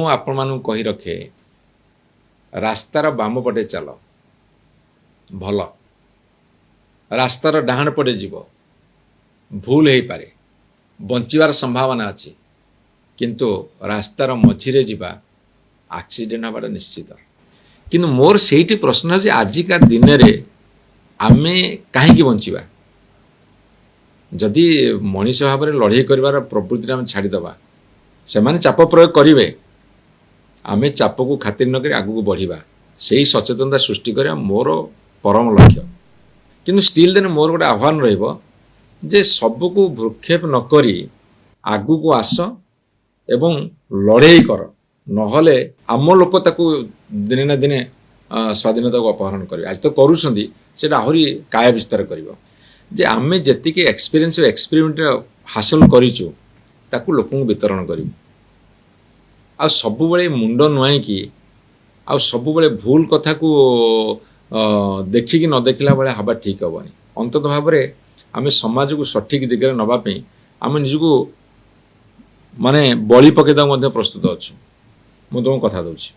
आपण मानू कही रखे रास्तार बाम पटे चल भल रास्तार डाहाण पटे जीव भूल हो पारे बंचार संभावना अच्छी किंतु रास्तार मझीरे जीवा एक्सीडेंट हबाटा निश्चित किंतु मोर सेठी प्रश्न है आजिका दिन में आमे कहीं बंचा जदि मनीष भाव में लड़ाई कर प्रवृत्ति आम छाड़ीदबा से माने चाप प्रयोग करेंगे आमे चाप को खातिर नक आगू बढ़ा से ही सचेतनता सृष्टि कर मोर परम लक्ष्य किंतु स्टिल देन मोर गोटे आह्वान रे सबको भ्रूक्षेप नक आगू को आस एवं लड़ाई कर नहले आम लोक ताकू दिने ना दिने स्वाधीनता को अपहरण कर आज तो करुँच से आहरी काय विस्तार कर आमे जी एक्सपीरियंस एक्सपेरिमेंट हासिल करूँ ताकू लोक वितरण करूँ आ सबु बळे मुंड नुआई कि आ सबु बळे भूल कथा को देखिकी न देखिला बळे हवा ठीक हेनी अंतत भाव में आम समाज को सठिक दिगरे नवाई आम निजको माने बलि पकेदा प्रस्तुत अच्छु मु तुमको कथा दूची।